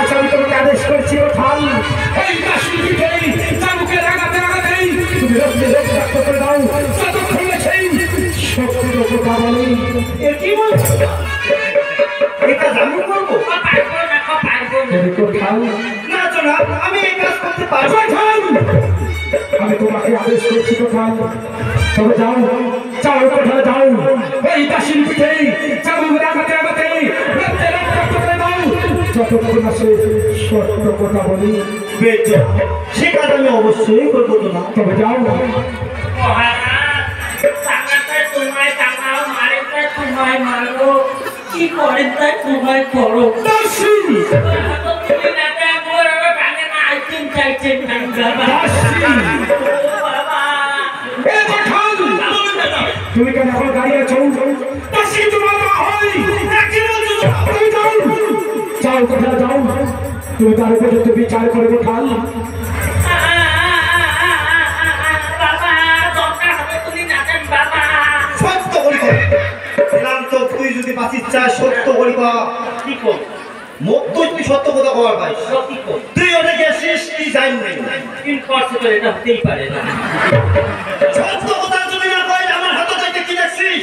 আজ আমি তোমাকে আদেশ করছি ওঠাল এই কাশি পিঠেই চাবুকে লাগাতে লাগাতেই তুমি রক্তে রক্ত করে দাও যতক্ষণ না সেই সত্য কথা বলি। এ কি বলছো? এই কাজ আমি করবো? না জনাব, আমি এই কাজ করতে পারবো না। আমি তোমাকে আদেশ করছি কোথাও তবে যাও যাও কোথাও যাও এই কাশির পিঠেই চাবুকে লাগাতে লাগাতেই রক্তে রক্ত করে দাও যতক্ষণ না সে সত্য কথা বলি। বেশ, সে কাজ আমি অবশ্যই করবো না। তবে যাও। কি করেন তাই তোমায় করো তুমি কেন এখন দাঁড়িয়ে আছো? যাও কোথায় যাও তুমি তার উপর যদি বিচার করে ওঠাল। সত্য করিব তো তুই যদি বাঁচিস চাস সত্য করিবা। কি কর মুখ তুই সত্য কথা কবার পাই তুই অনেক আসিস কি জানি নাই ইম্পসিবল, এটা হতেই পারে না। সত্য কথা যদি না কই আমার হাতে চাইতে কি দেখছিস?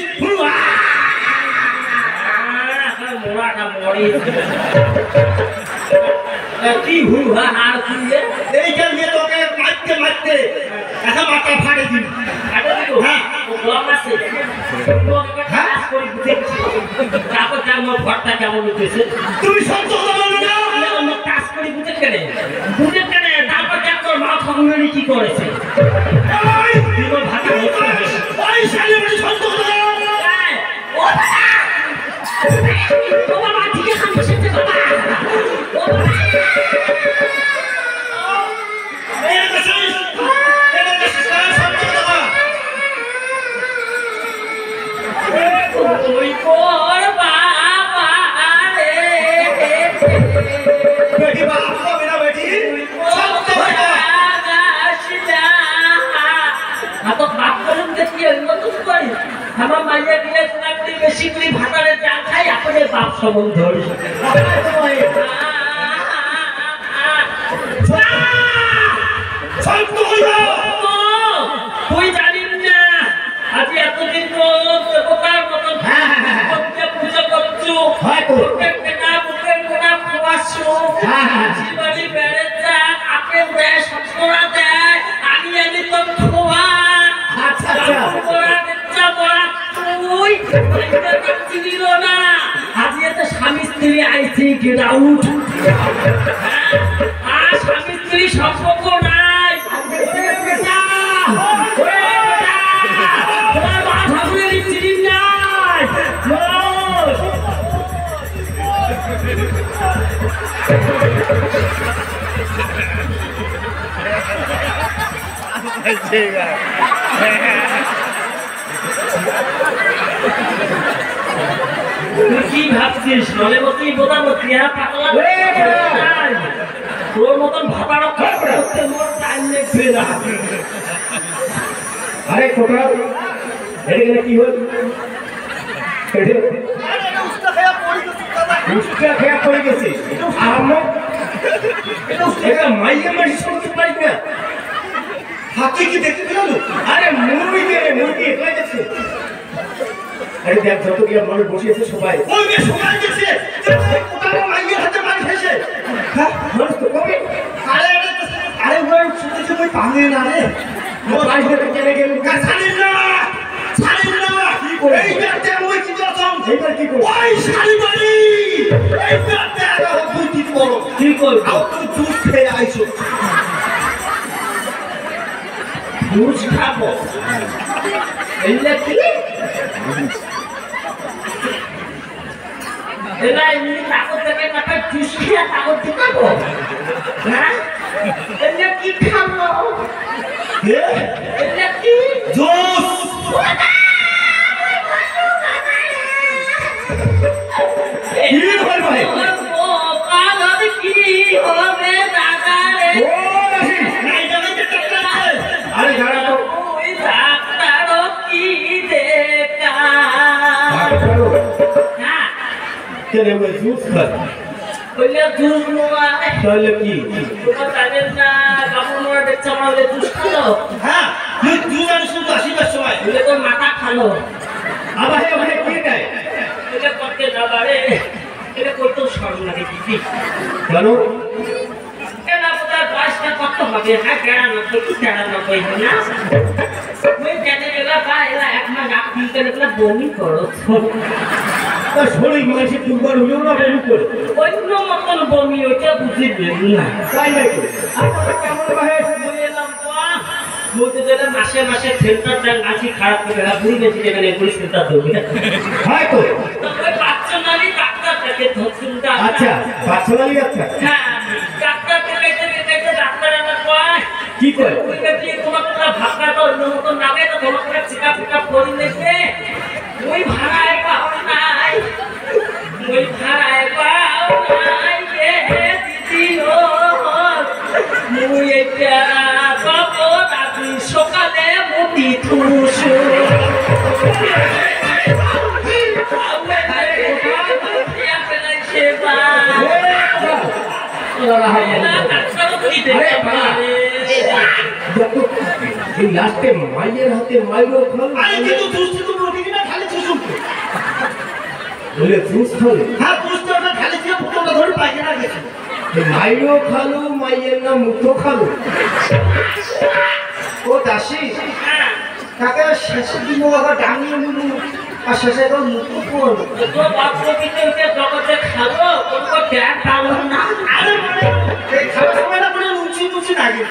মোড়াটা মরে কি হুই হা আর কি এইখান দিয়ে তোকে মারতে মারতে এখন মাথা ফাড়ে দিবি। হ্যাঁ ও গম আছে হ্যাঁ করে বুঝেছি তারপর আমার ঘরটা কেমন উঠেছে তুমি সত্য কথা বলবে না? অন্য কাজ করে বুঝে কেন তারপর দেখ তোর মা খবর কি করেছে জীবন ভাতা ওই শালি বলি সত্য কথা ও বাবা ঠিক আছে বসেছে বাবা ও বাবা এই দেখছিস এটা দেখছিস সত্য কথা ওই কোর বাবা রে বেটি বাপ হবে না বেটি সত্য কথা তো বাপ করুন দেখি নতুন করি আমার মাইয়া দিয়ে শোনা করি বেশি করে ভাতারে চা খাই আপনি বাপ সম্বন্ধ সত্য কথা তুই জানিস না আজ এতদিন দেবতার মতন পুজো করছো বুকের কোনা খাওয়াচ্ছো জীবনী বেড়ে যাক আপেল দেয় সত্তরা দেয় আনি তো খোয়া স্বামী স্ত্রী আইসি গেট আউট আর স্বামী স্ত্রী সম্পর্ক নাই ঠাকুরের স্ত্রী নাই কি ভাবছিস নলে মতি বোধামতি হ্যাঁ পাতলা তোর মতন ভাতা রক্ষা করতে মোর টাইম নেই ফেরা আরে কোথাও এটা কি হল উস্তা খেয়া পড়ে গেছে আমার এটা মাইকে মারি শুনতে পারি না হাতে কি দেখতে পেল? আরে মুরগি এখানে যাচ্ছে আরে দেখ যত কি মানুষ বসে আছে সবাই ওই বে সবাই দেখছে কোথাও মাইয়ের হাতে মারি খেয়েছে। হ্যাঁ মানুষ তো কবে আরে ওই ছোট ছোট পাঙ্গে না রে বাইশ টাকা চলে গেল ছাড়িস না কি করে এই ব্যাটে ওই কি করছম এইবার কি করব ওই শালি বাড়ি এই ব্যাটে আর তুই কি করো কি করবো আও তুই জুস খেয়ে আইছো দুধ খাবো এলে কি এলা এমনি কাগজ থেকে টাকা চুষিয়া কাগজ ঢুকাবো হ্যাঁ এলে কি খাবো এলে কি জুস কি হল ভাই কি হবে দাদা রে ও নাই জানে কে টাকা আছে আরে যারা তো ওই ডাক্তারও কি দেখা করো হ্যাঁ কেন ওই জুস খায় কইলে জুস নোয়া তাহলে কি তোমার জানেন না কাপড় নোয়া দেখছে আমাদের জুস খালো হ্যাঁ তুই তুই জানিস তো আসিবার সময় বলে তো মাথা খালো আবার হে ভাই কি দেয় এটা করতে না পারে এটা করতেও শরম লাগে দিদি কেন এলা বোধহয় বয়সটা কত হবে হ্যাঁ 93 না ওই জানে এলা বা এলা এক মাস আগ দিতে এলা বমি করো তার শরীর মাসে দুর্বল হলেও না বমি করে অন্য মতন বমি ওইটা বুঝিবেন না তাই নাকি আপনারা কেমন ভাই বলেলাম তো বলতে গেলে মাসে মাসে সেন্টারটা নাচি খারাপ করে এলা বুড়ি বেশি যেখানে পুলিশ সেন্টার দেবে হয়তো তবে পার্সোনালি ডাক্তারটাকে ধরছিলটা আচ্ছা পার্সোনালি আচ্ছা হ্যাঁ ডাক্তারকে দেখতে ডাক্তার আমার কয় কি করে ওই ব্যক্তি তোমার তোমরা ভাবনা তো অন্য মতন নামে তো তোমার করে চেকআপ করে দেখবে ওই ভাড়ায় পাও নাই ওই ভাড়ায় পাও নাই রে দিদি ও মুই এটা বাবু রাতি সকালে মুটি থুসু এই লাস্টে মায়ের হাতে মাইরো খান আরে কিন্তু দুষ্টি তুমি উঠে কিনা খালি চুষুম বলে জুস খালে হ্যাঁ দুষ্টি ওটা খালি ছিল প্রথমটা ধরে পায়খানা গেছে মাইরো খালো মাইয়ের না মুখো খালো ও দাসী কাকা শেষে দিন বাবা ডাঙিয়ে মুলু আর শেষে তো মুখ করলো তো বাচ্চাকে জগতে খাবো কোনো ট্যাগ পাবো না আরে মানে এই খাওয়ার সময় না মানে লুচি লাগে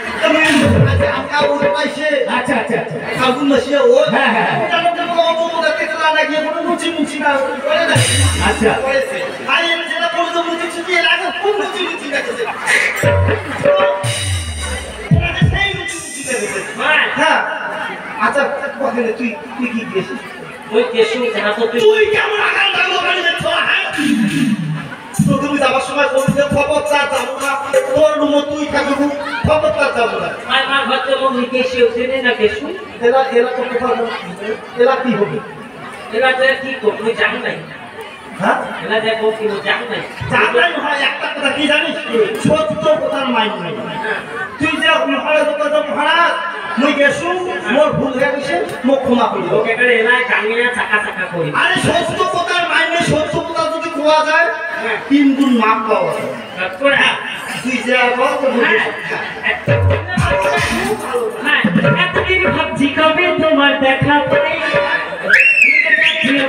আমকা ওর পাইছে আচ্ছা আচ্ছা আচ্ছা ফাগুন মাসে ও হ্যাঁ, হ্যাঁ। ওটা তো কোনো দেখতে না গিয়ে কোনো লুচি না করে না আচ্ছা করেছে আর এর যেটা করে তো লুচি এর আগে কোন লুচি দেখেছে সেই লুচি দেখেছে হ্যাঁ হ্যাঁ আচ্ছা কথা তুই কি গেছিস ওই কেশু যারা তো তুই কেমন আগাল দাও গাড়ি দেখছ হ্যাঁ তো তুমি যাবার সময় বলতে খবর চা যাবো না তোর রুম তুই থাকবি খবর চা যাবো না আমার ঘরতে মমি কেশু চেনে না কেশু এরা তো কোথাও এরা কি হবে এরা যে কি করবো জান নাই হ্যাঁ এরা যে কি জান নাই জানলাই হয় একটা কথা কি জানিস সত্য কথার মাইন নাই তুই যে মহারাজ কথা মহারাজ মুই গেছু মোর ভুল হয়ে গেছে মোক ক্ষমা করি ওকে করে এলাই কামিয়া চাকা করি আরে সত্য কথার মাইন নেই সত্য কথা যদি কোয়া যায় 3 গুণ মাপ পাওয়া যায় করে তুই যে বল তো হ্যাঁ এতদিন ভাবছি কবে তোমার দেখা পাই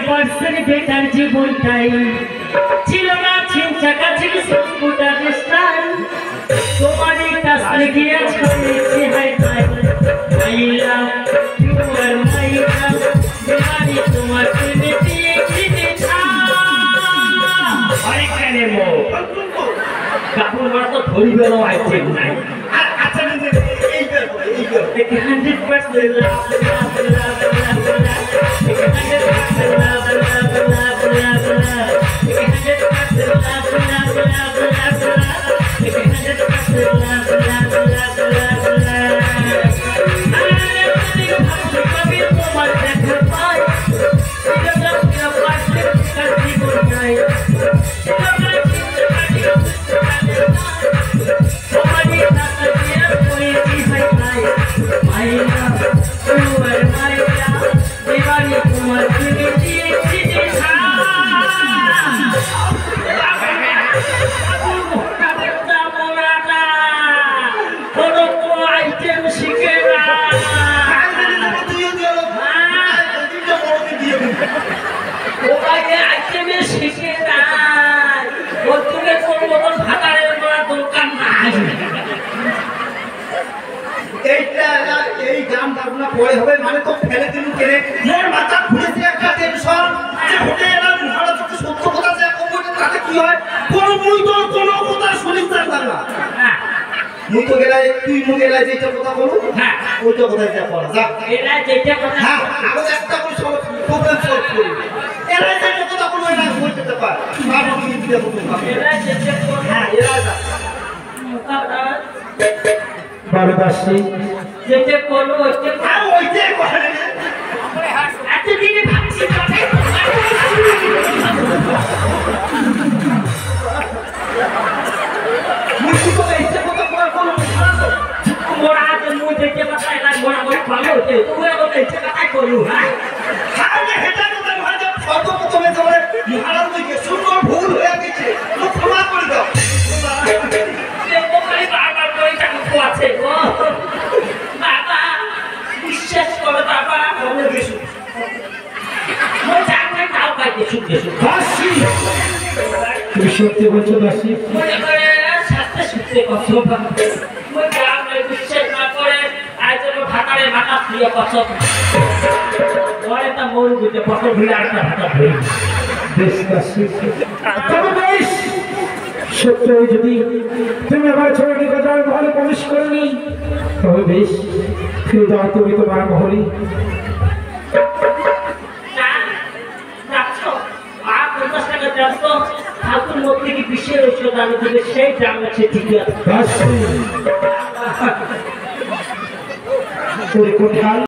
বর্ষের বেটার জীবনটাই ছিল না চাকা ছিল স্কুটার স্টাইল তোমার কাছে গিয়ে ছড়েছি হাই হাই মাইলা তোমার মাইলা তোমারি তোমার প্রেমে দিয়ে কিনে আরে কেন মো কাপড় মারা তো ধরিবে না আইটেম নাই আচ্ছা এই বের মুই তো গেলাই তুই মু গেলাই যেটা কথা বলু হ্যাঁ ওইটা কথা যা করা যা এরা যেটা কথা হ্যাঁ আগে একটা করে সব প্রবলেম সলভ করি এরা যেটা কথা বলু এরা বলতে পারে আর আমি দিতে বলবো এরা যেটা কথা হ্যাঁ এরা যা বারদাসী যেটা করলো ওইটা আর ওইটা করে এতদিনে ভাবছি কথাই ভালো হতে তুমি এখন ইচ্ছে কথাই করলু হ্যাঁ হারে হেটা কথা ভাজা সর্বপ্রথমে যাবে মহারাজ কইকে সুন্দর ভুল হয়ে গেছে তো ক্ষমা করে দাও ওখানে বারবার করে টাকা আছে গো বাবা বিশ্বাস করো বাবা মনে বেশি মই জানি তাও পাইতে শুনতে দাসী তুমি সত্যি বলছো দাসী মনে করে সাথে শুনতে কথা মই জানি বিশ্বাস না করে আজ তো ভাতারে ভাতা প্রিয় কথা ওরে তা মরু দিতে কত ভিড় একটা ভাতা ধরে বেশ দাসী তবে বেশ সত্যই যদি তুমি আমার ছোট নিকটার মহলে প্রবেশ করনি তবে বেশ ফিরে যাও তুমি তোমার মহলে ঠাকুর মধ্যে কি বিশ্বের ঔষধ আনি দেবে সেই দাম আছে ঠিক আছে দাসী কোথায়